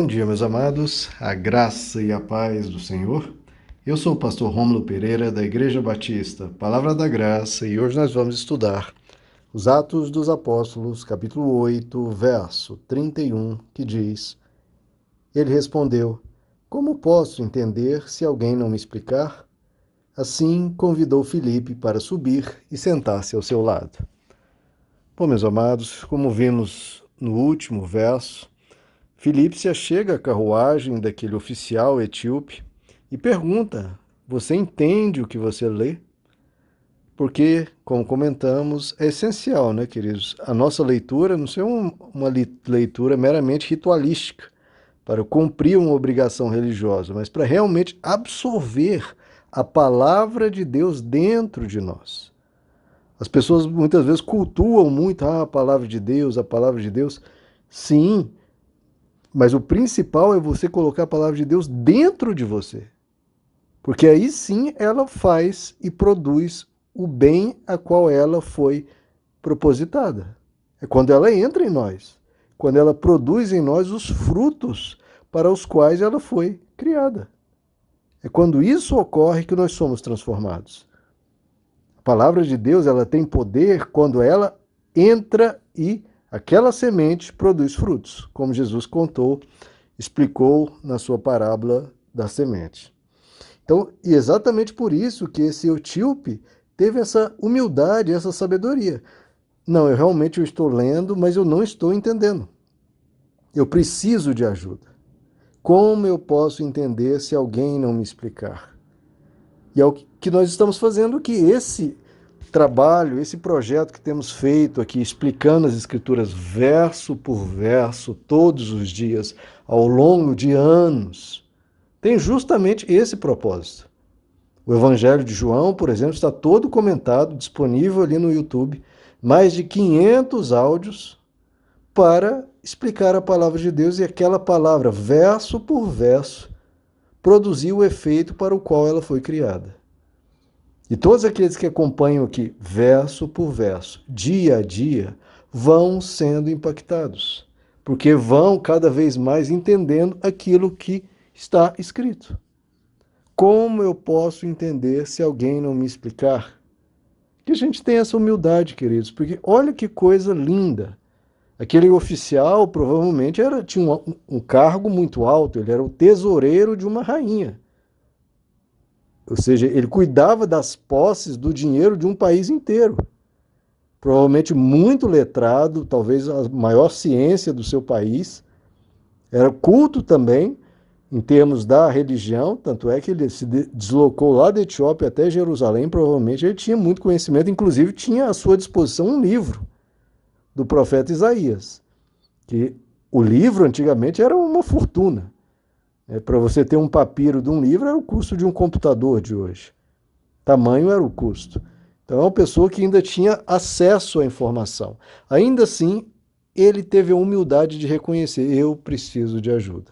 Bom dia, meus amados, a graça e a paz do Senhor. Eu sou o pastor Rômulo Pereira, da Igreja Batista, Palavra da Graça, e hoje nós vamos estudar os Atos dos Apóstolos, capítulo 8, verso 31, que diz: Ele respondeu: Como posso entender se alguém não me explicar? Assim convidou Filipe para subir e sentar-se ao seu lado. Bom, meus amados, como vimos no último verso, Filipe se achega à carruagem daquele oficial etíope e pergunta: Você entende o que você lê? Porque, como comentamos, é essencial, né, queridos? A nossa leitura não ser uma leitura meramente ritualística, para cumprir uma obrigação religiosa, mas para realmente absorver a palavra de Deus dentro de nós. As pessoas muitas vezes cultuam muito a palavra de Deus, a palavra de Deus. Sim, mas o principal é você colocar a palavra de Deus dentro de você. Porque aí sim ela faz e produz o bem a qual ela foi propositada. É quando ela entra em nós, quando ela produz em nós os frutos para os quais ela foi criada. É quando isso ocorre que nós somos transformados. A palavra de Deus, ela tem poder quando ela entra e aquela semente produz frutos, como Jesus contou, explicou na sua parábola da semente. Então, e exatamente por isso que esse etíope teve essa humildade, essa sabedoria. Não, eu estou lendo, mas eu não estou entendendo. Eu preciso de ajuda. Como eu posso entender se alguém não me explicar? E é o que nós estamos fazendo aqui. Esse trabalho, esse projeto que temos feito aqui, explicando as Escrituras verso por verso, todos os dias, ao longo de anos, tem justamente esse propósito. O Evangelho de João, por exemplo, está todo comentado, disponível ali no YouTube, mais de 500 áudios para explicar a palavra de Deus, e aquela palavra, verso por verso, produziu o efeito para o qual ela foi criada. E todos aqueles que acompanham aqui, verso por verso, dia a dia, vão sendo impactados, porque vão cada vez mais entendendo aquilo que está escrito. Como eu posso entender se alguém não me explicar? Que a gente tem essa humildade, queridos, porque olha que coisa linda. Aquele oficial provavelmente tinha um cargo muito alto, ele era o tesoureiro de uma rainha. Ou seja, ele cuidava das posses do dinheiro de um país inteiro. Provavelmente muito letrado, talvez a maior ciência do seu país. Era culto também, em termos da religião, tanto é que ele se deslocou lá da Etiópia até Jerusalém, provavelmente ele tinha muito conhecimento, inclusive tinha à sua disposição um livro do profeta Isaías, que o livro antigamente era uma fortuna. Para você ter um papiro de um livro era o custo de um computador de hoje. Tamanho era o custo. Então é uma pessoa que ainda tinha acesso à informação. Ainda assim, ele teve a humildade de reconhecer: eu preciso de ajuda.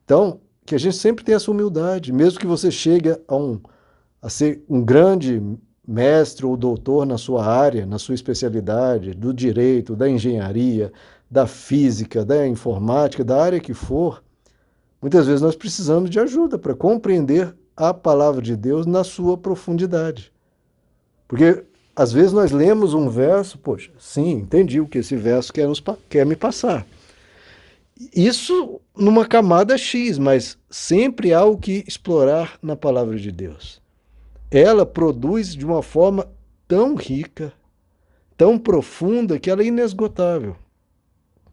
Então, que a gente sempre tenha essa humildade, mesmo que você chegue a ser um grande mestre ou doutor na sua área, na sua especialidade, do direito, da engenharia, da física, da informática, da área que for, muitas vezes nós precisamos de ajuda para compreender a palavra de Deus na sua profundidade. Porque às vezes nós lemos um verso, poxa, sim, entendi o que esse verso quer me passar. Isso numa camada X, mas sempre há o que explorar na palavra de Deus. Ela produz de uma forma tão rica, tão profunda, que ela é inesgotável.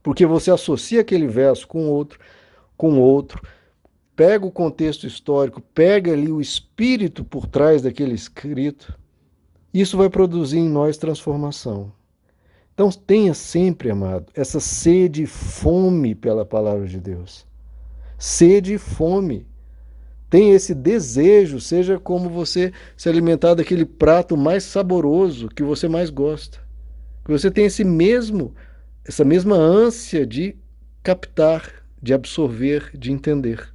Porque você associa aquele verso com outro, pega o contexto histórico, pega ali o espírito por trás daquele escrito, isso vai produzir em nós transformação. Então tenha sempre, amado, essa sede e fome pela palavra de Deus. Sede e fome. Tenha esse desejo, seja como você se alimentar daquele prato mais saboroso que você mais gosta. Que você tenha essa mesma ânsia de captar, de absorver, de entender.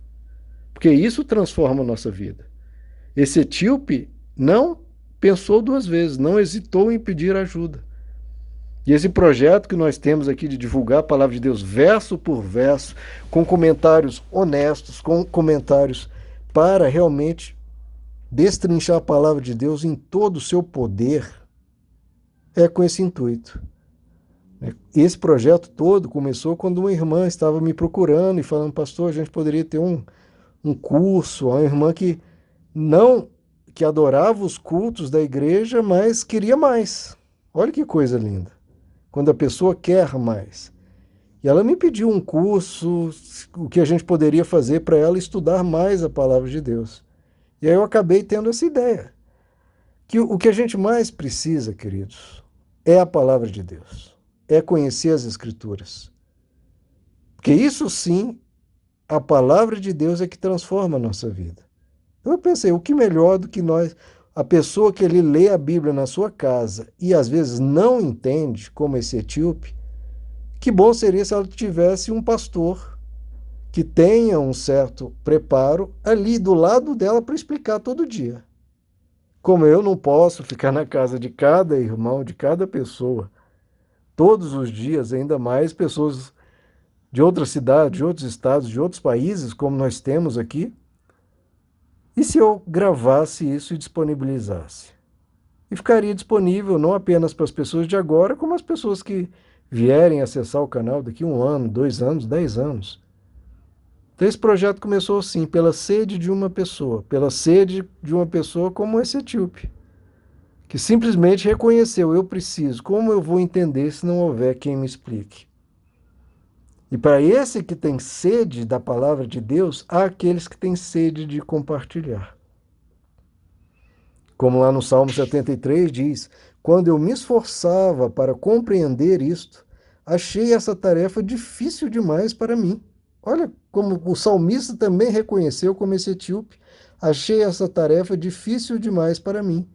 Porque isso transforma a nossa vida. Esse etíope não pensou duas vezes, não hesitou em pedir ajuda. E esse projeto que nós temos aqui de divulgar a palavra de Deus verso por verso, com comentários honestos, com comentários para realmente destrinchar a palavra de Deus em todo o seu poder, é com esse intuito. Esse projeto todo começou quando uma irmã estava me procurando e falando, pastor, a gente poderia ter um curso, uma irmã que não que adorava os cultos da igreja, mas queria mais. Olha que coisa linda. Quando a pessoa quer mais. E ela me pediu um curso, o que a gente poderia fazer para ela estudar mais a palavra de Deus. E aí eu acabei tendo essa ideia. Que o que a gente mais precisa, queridos, é a palavra de Deus. É conhecer as Escrituras. Porque isso sim, a palavra de Deus é que transforma a nossa vida. Eu pensei, o que melhor do que nós, a pessoa que ele lê a Bíblia na sua casa e às vezes não entende, como esse etíope, que bom seria se ela tivesse um pastor que tenha um certo preparo ali do lado dela para explicar todo dia. Como eu não posso ficar na casa de cada irmão, de cada pessoa, todos os dias, ainda mais pessoas de outras cidades, de outros estados, de outros países, como nós temos aqui, e se eu gravasse isso e disponibilizasse? E ficaria disponível não apenas para as pessoas de agora, como as pessoas que vierem acessar o canal daqui 1 ano, 2 anos, 10 anos. Então esse projeto começou assim, pela sede de uma pessoa, pela sede de uma pessoa como esse etíope, que simplesmente reconheceu, eu preciso, como eu vou entender se não houver quem me explique? E para esse que tem sede da palavra de Deus, há aqueles que têm sede de compartilhar. Como lá no Salmo 73 diz, quando eu me esforçava para compreender isto, achei essa tarefa difícil demais para mim. Olha como o salmista também reconheceu como esse etíope, achei essa tarefa difícil demais para mim,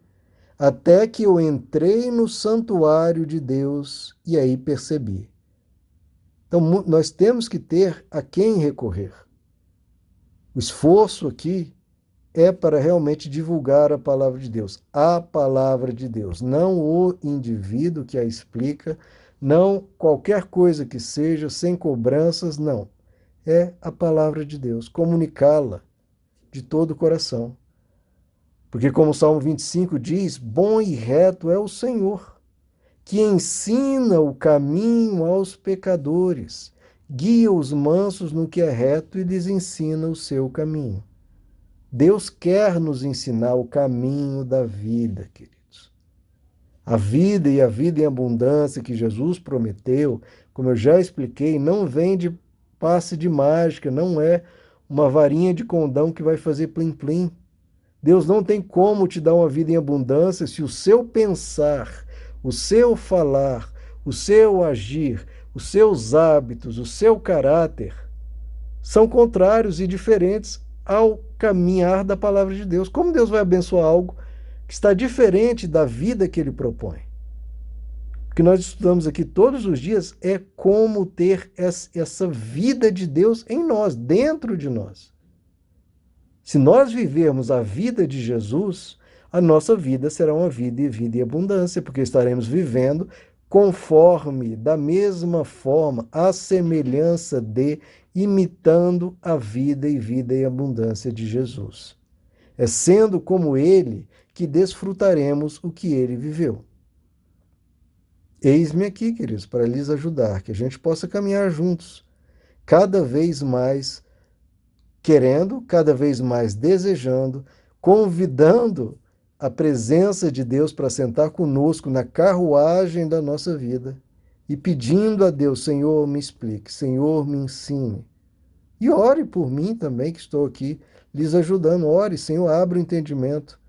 até que eu entrei no santuário de Deus e aí percebi. Então nós temos que ter a quem recorrer. O esforço aqui é para realmente divulgar a palavra de Deus. A palavra de Deus, não o indivíduo que a explica, não qualquer coisa que seja, sem cobranças, não. É a palavra de Deus, comunicá-la de todo o coração. Porque como o Salmo 25 diz, bom e reto é o Senhor, que ensina o caminho aos pecadores, guia os mansos no que é reto e lhes ensina o seu caminho. Deus quer nos ensinar o caminho da vida, queridos. A vida e a vida em abundância que Jesus prometeu, como eu já expliquei, não vem de passe de mágica, não é uma varinha de condão que vai fazer plim-plim. Deus não tem como te dar uma vida em abundância se o seu pensar, o seu falar, o seu agir, os seus hábitos, o seu caráter são contrários e diferentes ao caminhar da palavra de Deus. Como Deus vai abençoar algo que está diferente da vida que ele propõe? O que nós estudamos aqui todos os dias é como ter essa vida de Deus em nós, dentro de nós. Se nós vivermos a vida de Jesus, a nossa vida será uma vida em abundância, porque estaremos vivendo conforme, da mesma forma, à semelhança de, imitando a vida e vida em abundância de Jesus. É sendo como ele que desfrutaremos o que ele viveu. Eis-me aqui, queridos, para lhes ajudar, que a gente possa caminhar juntos, cada vez mais querendo, cada vez mais desejando, convidando a presença de Deus para sentar conosco na carruagem da nossa vida e pedindo a Deus, Senhor, me explique, Senhor, me ensine. E ore por mim também, que estou aqui lhes ajudando. Ore, Senhor, abra o entendimento.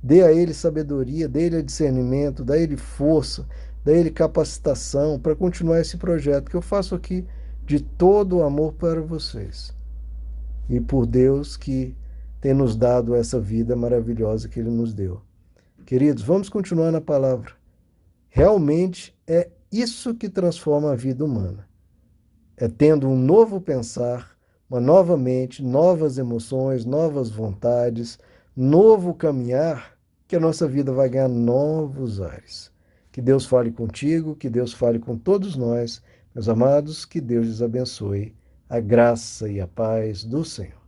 Dê a ele sabedoria, dê a ele discernimento, dê a ele força, dê a ele capacitação para continuar esse projeto que eu faço aqui de todo o amor para vocês. E por Deus que tem nos dado essa vida maravilhosa que ele nos deu. Queridos, vamos continuar na palavra. Realmente é isso que transforma a vida humana. É tendo um novo pensar, uma nova mente, novas emoções, novas vontades, novo caminhar, que a nossa vida vai ganhar novos ares. Que Deus fale contigo, que Deus fale com todos nós, meus amados, que Deus lhes abençoe. A graça e a paz do Senhor.